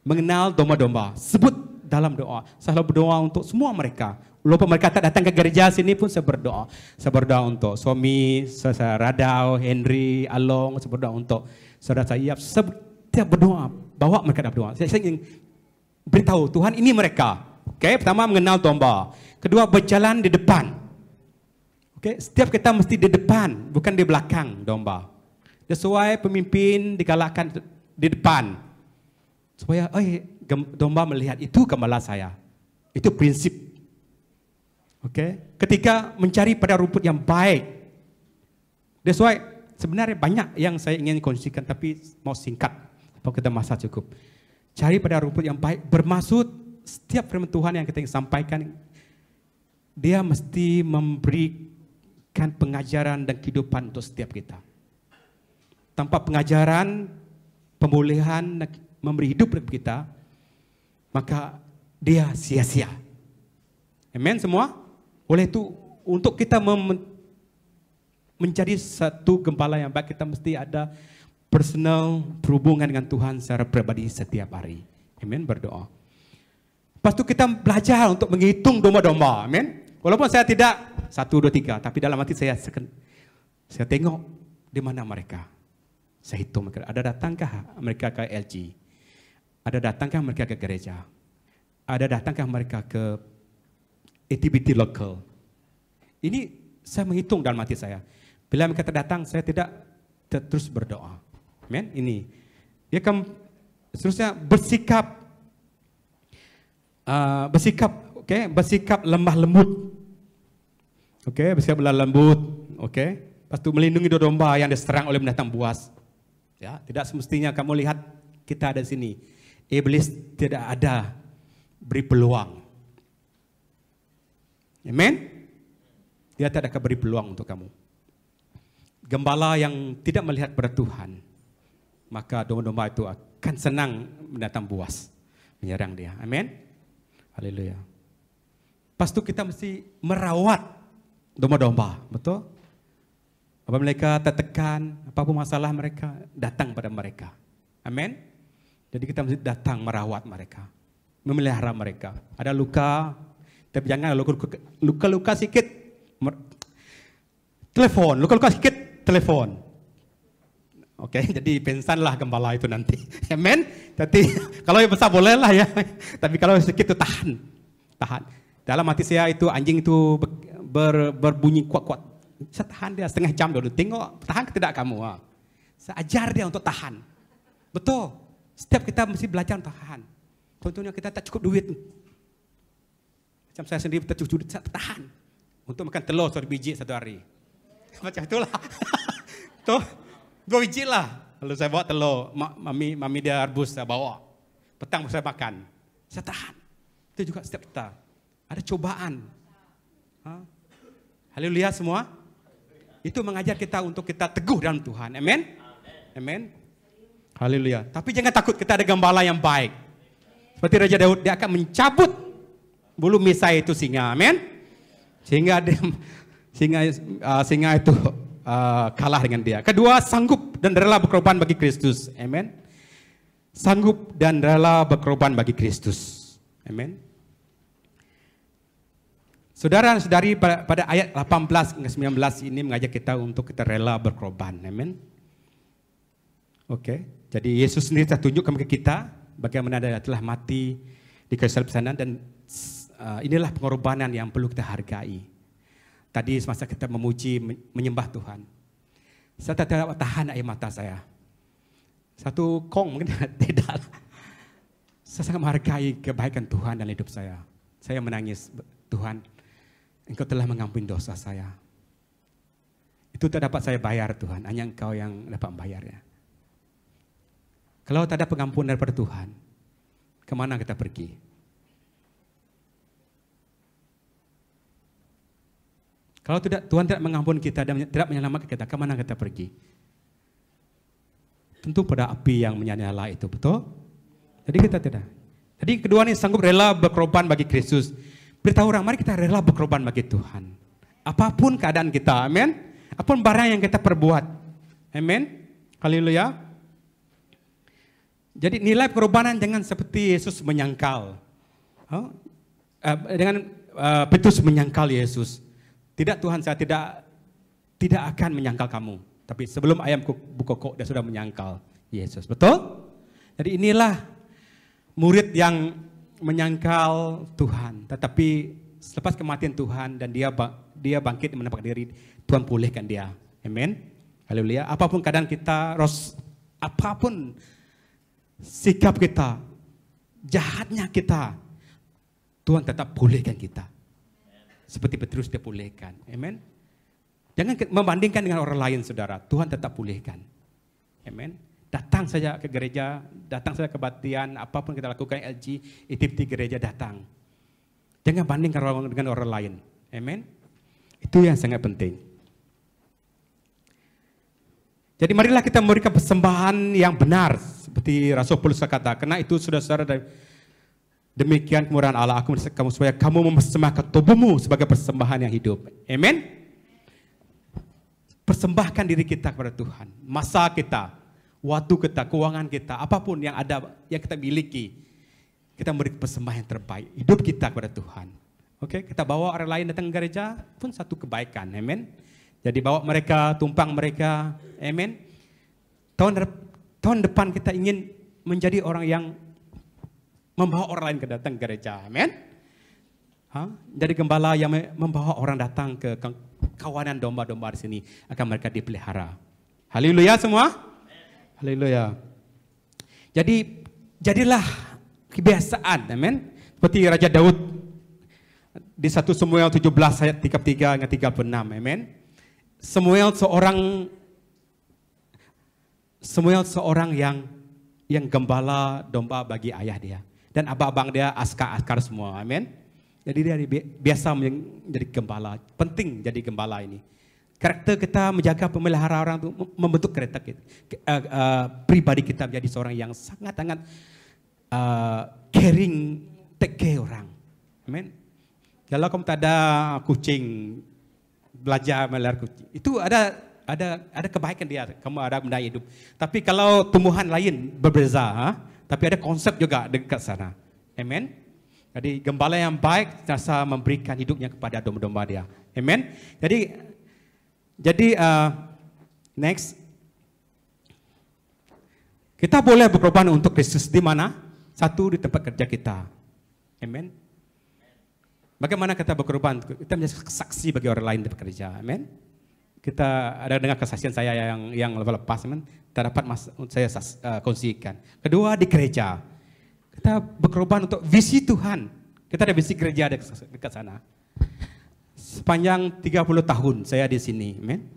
Mengenal domba-domba. Sebut dalam doa. Saya selalu berdoa untuk semua mereka. Walaupun mereka tak datang ke gereja sini pun saya berdoa. Saya berdoa untuk suami, saya Radau, Henry, Along. Saya berdoa untuk saudara saya. Setiap berdoa, bawa mereka dalam doa. Saya ingin beritahu Tuhan ini mereka. Okay? Pertama mengenal domba. Kedua berjalan di depan. Okay? Setiap kita mesti di depan, bukan di belakang domba. Sesuai pemimpin digalakkan di depan. Supaya domba melihat itu gembala saya. Itu prinsip. Okay? Ketika mencari pada rumput yang baik. Sesuai sebenarnya banyak yang saya ingin kongsikan tapi mau singkat. Kalau kita masa cukup. Cari pada rumput yang baik, bermaksud setiap firman Tuhan yang kita ingin sampaikan, dia mesti memberikan pengajaran dan kehidupan untuk setiap kita. Tanpa pengajaran, pemulihan, memberi hidup bagi kita, maka dia sia-sia. Amen semua? Oleh itu, untuk kita menjadi satu gembala yang baik, kita mesti ada personal berhubungan dengan Tuhan secara pribadi setiap hari. Amin, berdoa. Lepas itu kita belajar untuk menghitung domba-domba. Amin. Walaupun saya tidak 1, 2, 3, tapi dalam hati saya tengok di mana mereka. Saya hitung mereka. Ada datangkah mereka ke LG? Ada datangkah mereka ke gereja? Ada datangkah mereka ke aktiviti lokal? Ini saya menghitung dalam hati saya. Bila mereka datang, saya tidak terus berdoa. Amen. Ini dia akan seterusnya bersikap lemah lembut. Bersikap lemah lembut. Lepas itu melindungi domba yang diserang oleh binatang buas. Ya, tidak semestinya kamu lihat kita ada di sini. Iblis tidak ada beri peluang. Amen. Dia tidak akan beri peluang untuk kamu. Gembala yang tidak melihat pada Tuhan, maka domba-domba itu akan senang binatang buas menyerang dia. Amin. Haleluya. Lepas itu kita mesti merawat domba-domba, betul? Apabila mereka tertekan, apapun masalah mereka, datang pada mereka. Amin. Jadi kita mesti datang merawat mereka, memelihara mereka. Ada luka, tapi jangan luka-luka sikit, telepon, luka-luka sikit, telepon. Oke, jadi pensanlah gembala itu nanti. Amin. Jadi kalau yang besar bolehlah ya, tapi kalau sedikit itu tahan. Dalam hati saya itu anjing itu berbunyi kuat-kuat. Saya tahan dia setengah jam dulu. Tengok tahan ke tidak kamu. Saya ajar dia untuk tahan. Betul. Setiap kita mesti belajar untuk tahan. Contohnya kita tak cukup duit. Macam saya sendiri tak cukup duit, saya tahan. Untuk makan telur 1 biji 1 hari. Macam itulah. Tuh. 2 biji lah. Lalu saya bawa telur, mami dia rebus, saya bawa. Petang saya makan. Saya tahan. Itu juga setiap kita. Ada cobaan. Haleluya semua. Itu mengajar kita untuk kita teguh dalam Tuhan. Amin. Amin. Haleluya. Tapi jangan takut, kita ada gembala yang baik. Seperti Raja Daud, dia akan mencabut bulu misai itu singa. Amin. Sehingga singa itu kalah dengan dia. Kedua, sanggup dan rela berkorban bagi Kristus. Amin. Sanggup dan rela berkorban bagi Kristus. Amin. Saudara-saudari, pada ayat 18 hingga 19 ini mengajak kita untuk kita rela berkorban. Amin. Oke. Jadi Yesus sendiri telah tunjukkan kepada kita bagaimana dia telah mati di kayu salib sana, dan inilah pengorbanan yang perlu kita hargai. Tadi semasa kita memuji, menyembah Tuhan, saya tak tahan air mata saya. Satu kong mungkin tidak. Saya sangat menghargai kebaikan Tuhan dalam hidup saya. Saya menangis, Tuhan, Engkau telah mengampuni dosa saya. Itu tak dapat saya bayar Tuhan, hanya Engkau yang dapat membayarnya. Kalau tak ada pengampunan daripada Tuhan, kemana kita pergi? Kalau Tuhan tidak mengampuni kita dan tidak menyelamatkan kita, kemana kita pergi? Tentu pada api yang menyala itu, betul? Jadi kita tidak. Jadi kedua ini sanggup rela berkorban bagi Kristus. Beritahu orang, mari kita rela berkorban bagi Tuhan. Apapun keadaan kita, amin. Apapun barang yang kita perbuat, amin. Haleluya. Jadi nilai pengorbanan jangan seperti Yesus menyangkal. Dengan Petrus menyangkal Yesus. Tidak, Tuhan, saya tidak akan menyangkal kamu. Tapi sebelum ayam berkokok, dia sudah menyangkal Yesus. Betul? Jadi inilah murid yang menyangkal Tuhan. Tetapi selepas kematian Tuhan dan dia bangkit menampakkan diri, Tuhan pulihkan dia. Amin. Haleluya. Apapun keadaan kita, apapun sikap kita, jahatnya kita, Tuhan tetap pulihkan kita. Seperti Petrus dia pulihkan. Amin. Jangan membandingkan dengan orang lain, saudara. Tuhan tetap pulihkan. Amin. Datang saja ke gereja, datang saja ke kebaktian, apapun kita lakukan LG, aktiviti gereja, datang. Jangan bandingkan dengan orang lain. Amin. Itu yang sangat penting. Jadi marilah kita memberikan persembahan yang benar. Seperti Rasul Paulus kata, karena itu saudara-saudara, demikian kemurahan Allah, aku mendesak kamu supaya kamu mempersembahkan tubuhmu sebagai persembahan yang hidup. Amin. Persembahkan diri kita kepada Tuhan. Masa kita, waktu kita, keuangan kita, apapun yang ada, yang kita miliki, kita memberi persembahan yang terbaik. Hidup kita kepada Tuhan. Oke, kita bawa orang lain datang ke gereja pun satu kebaikan. Amin. Jadi bawa mereka, tumpang mereka. Amin. Tahun depan kita ingin menjadi orang yang membawa orang lain ke datang ke gereja. Amin. Jadi gembala yang membawa orang datang ke kawanan domba-domba di sini, akan mereka dipelihara. Haleluya semua. Haleluya. Jadi jadilah kebiasaan. Amin. Seperti Raja Daud di 1 Samuel 17 ayat 33 hingga 36. Amin. Samuel seorang yang gembala domba bagi ayah dia. Dan abang-abang dia askar semua. Amin. Jadi dia biasa menjadi gembala. Penting jadi gembala ini. Karakter kita menjaga pemelihara orang itu membentuk karakter kita. Pribadi kita menjadi seorang yang sangat-sangat caring, take care orang. Amin. Kalau kamu tak ada kucing belajar melihara kucing. Itu ada kebaikan dia, kamu ada benda hidup. Tapi kalau tumbuhan lain berbeza, tapi ada konsep juga dekat sana. Amen. Jadi gembala yang baik rasa memberikan hidupnya kepada domba-domba dia. Amen. Jadi next, kita boleh berkorban untuk Kristus di mana? Satu, di tempat kerja kita. Amen. Bagaimana kita berkorban? Kita menjadi saksi bagi orang lain di pekerja. Amen. Kita ada dengar kesaksian saya yang lepas, amen. Tak dapat saya kongsikan. Kedua, di gereja. Kita berkorban untuk visi Tuhan. Kita ada visi gereja dekat sana. Sepanjang 30 tahun saya di sini, amen.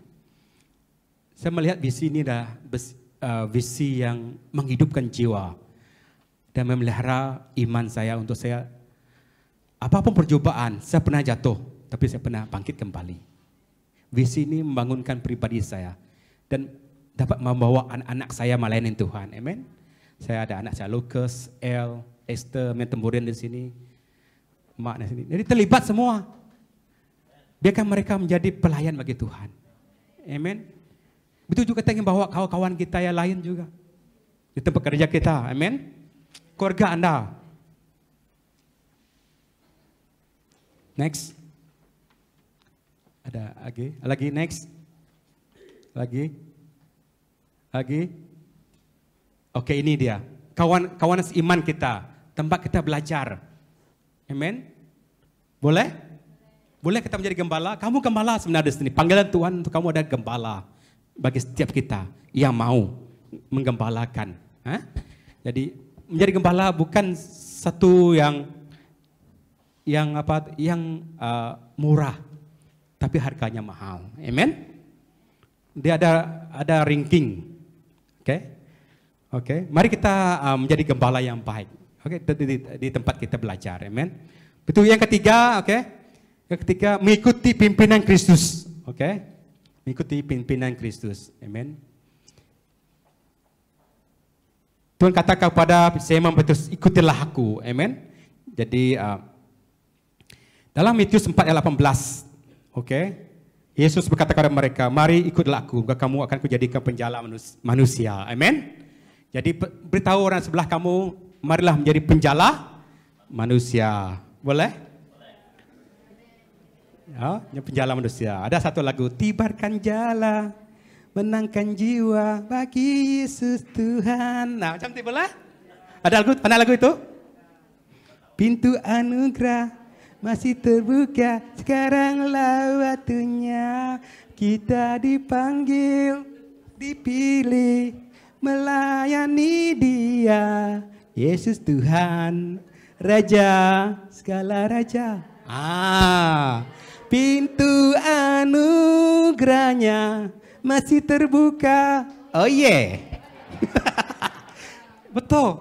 Saya melihat visi ini adalah visi yang menghidupkan jiwa dan memelihara iman saya untuk saya, apapun percobaan, saya pernah jatuh, tapi saya pernah bangkit kembali. Visi ini membangunkan pribadi saya dan dapat membawa anak-anak saya melayani Tuhan. Amen. Saya ada anak saya Lucas, El, Esther, main temburin di sini, mak di sini. Jadi terlibat semua. Biarkan mereka menjadi pelayan bagi Tuhan. Amen. Begitu juga kita ingin bawa kawan-kawan kita yang lain juga di tempat kerja kita. Amen. Keluarga Anda. Next. Ada lagi next. Lagi. Oke, ini dia. Kawan iman kita, tempat kita belajar. Amen. Boleh? Boleh kita menjadi gembala? Kamu gembala sebenarnya di sini. Panggilan Tuhan untuk kamu ada gembala bagi setiap kita yang mau menggembalakan. Jadi menjadi gembala bukan satu yang murah, tapi harganya mahal. Amen. Dia ada ranking. Oke. Mari kita menjadi gembala yang baik. Oke, di tempat kita belajar. Amen. Betul. Yang ketiga, oke. Yang ketiga, mengikuti pimpinan Kristus. Oke. Mengikuti pimpinan Kristus. Amen. Tuhan katakan kepada Simon Petrus, ikutilah aku. Amen. Jadi dalam Matius 4 ayat 18, oke, Yesus berkata kepada mereka, mari ikutlah aku, maka kamu akan kujadikan penjala manusia. Amen. Jadi beritahu orang sebelah kamu, marilah menjadi penjala manusia. Boleh? Ya, penjala manusia. Ada satu lagu, tibarkan jala, menangkan jiwa bagi Yesus Tuhan. Nah, macam itu boleh? Ada lagu, mana lagu itu? Pintu anugerah masih terbuka, sekaranglah waktunya kita dipanggil, dipilih, melayani Dia, Yesus Tuhan, Raja, segala raja. Pintu anugerahnya masih terbuka. Oh yeah. Betul.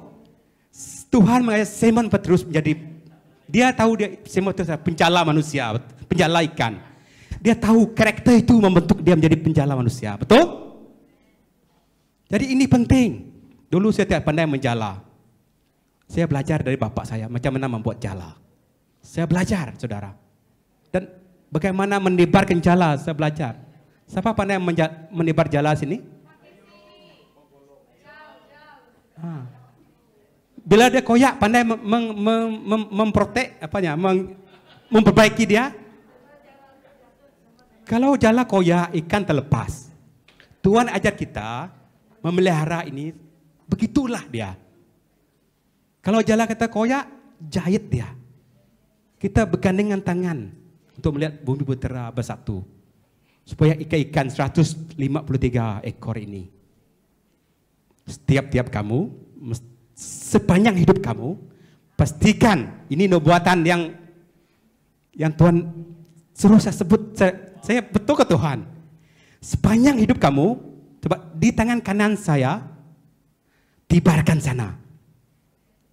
Tuhan mengajak Simon Petrus menjadi, dia tahu Simon Petrus penjala manusia, penjala ikan. Dia tahu karakter itu membentuk dia menjadi penjala manusia. Betul? Jadi ini penting. Dulu saya tidak pandai menjala. Saya belajar dari bapak saya macam mana membuat jala. Saya belajar, saudara. Dan bagaimana menebarkan jala, saya belajar. Siapa pandai menebar jala sini? Bila dia koyak, pandai memprotek, memperbaiki dia. Kalau jala koyak, ikan terlepas. Tuhan ajar kita memelihara ini, begitulah dia. Kalau jala kita koyak, jahit dia. Kita bergandengan tangan untuk melihat bumi putera bersatu. Supaya ikan-ikan 153 ekor ini. Setiap kamu, sepanjang hidup kamu, pastikan ini nubuatan yang Tuhan suruh saya sebut. Saya betul ke Tuhan. Sepanjang hidup kamu, coba di tangan kanan saya, tibarkan sana.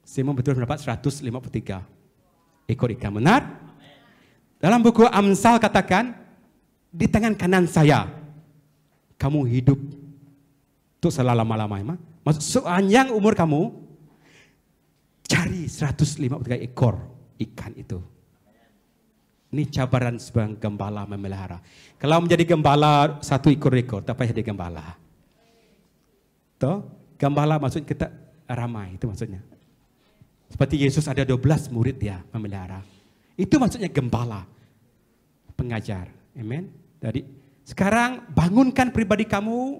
Simon betul mendapat 153 ekor ikan. Benar? Dalam buku Amsal katakan, di tangan kanan saya, kamu hidup untuk selama-lamanya. Maksud sepanjang umur kamu, cari 153 ekor ikan itu. Ini cabaran sebagai gembala memelihara. Kalau menjadi gembala 1 ekor, tak payah jadi gembala. Toh, gembala maksud kita ramai, itu maksudnya. Seperti Yesus ada 12 murid dia memelihara. Itu maksudnya gembala, pengajar. Amen. Jadi sekarang bangunkan pribadi kamu,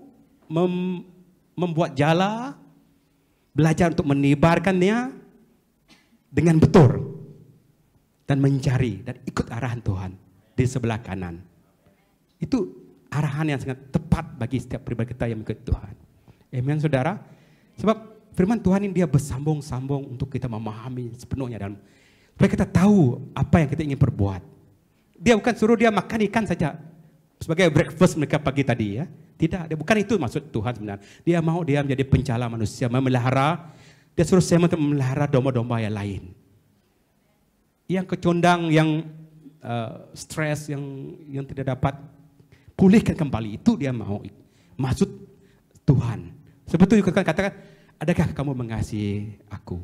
membuat jala, belajar untuk menebarkannya dengan betul. Dan mencari dan ikut arahan Tuhan di sebelah kanan. Itu arahan yang sangat tepat bagi setiap pribadi kita yang mengikut Tuhan. Amen, saudara. Sebab firman Tuhan ini dia bersambung-sambung untuk kita memahami sepenuhnya dalam supaya kita tahu apa yang kita ingin perbuat. Dia bukan suruh dia makan ikan saja sebagai breakfast mereka pagi tadi ya. Tidak, dia bukan itu maksud Tuhan sebenarnya. Dia mau dia menjadi pencala manusia, memelihara. Dia suruh saya untuk memelihara domba-domba yang lain. Yang kecondang, yang stres, yang tidak dapat pulihkan kembali, itu dia mau. Maksud Tuhan. Sebetulnya katakan, adakah kamu mengasihi aku?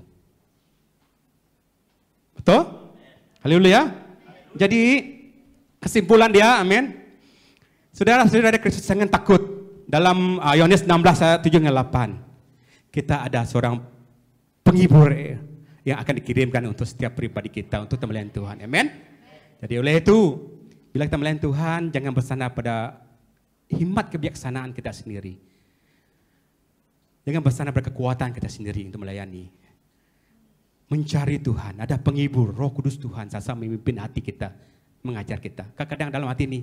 Betul? Haleluya. Jadi kesimpulan dia, amin. Saudara-saudara Kristus jangan takut. Dalam Yohanes 16 ayat 7-8, kita ada seorang penghibur yang akan dikirimkan untuk setiap pribadi kita untuk melayani Tuhan. Amin. Jadi oleh itu, bila kita melayani Tuhan, jangan bersandar pada hikmat kebijaksanaan kita sendiri. Jangan bersandar pada kekuatan kita sendiri untuk melayani. Mencari Tuhan, ada penghibur, Roh Kudus Tuhan sasa memimpin hati kita, mengajar kita. Kadang-kadang dalam hati ini,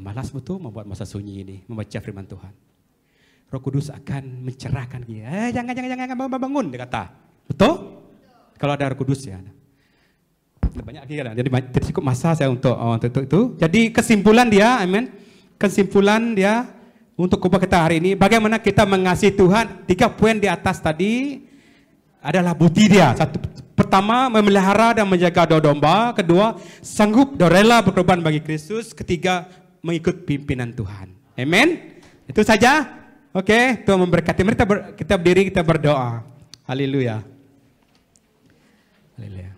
malas betul membuat masa sunyi ini, membaca firman Tuhan. Roh Kudus akan mencerahkan dia. Jangan bangun, dia kata. Betul? Kalau ada Roh Kudus ya. Banyak lagi kan. Jadi tidak cukup masa saya untuk itu. Jadi kesimpulan dia, amin. Kesimpulan dia untuk khotbah kita hari ini, bagaimana kita mengasihi Tuhan. 3 poin di atas tadi adalah bukti dia. Pertama, memelihara dan menjaga domba. Kedua, sanggup dan rela berkorban bagi Kristus. Ketiga, mengikut pimpinan Tuhan. Amin. Itu saja. Oke, Tuhan memberkati. Mari kita berdiri, kita berdoa. Haleluya. Haleluya.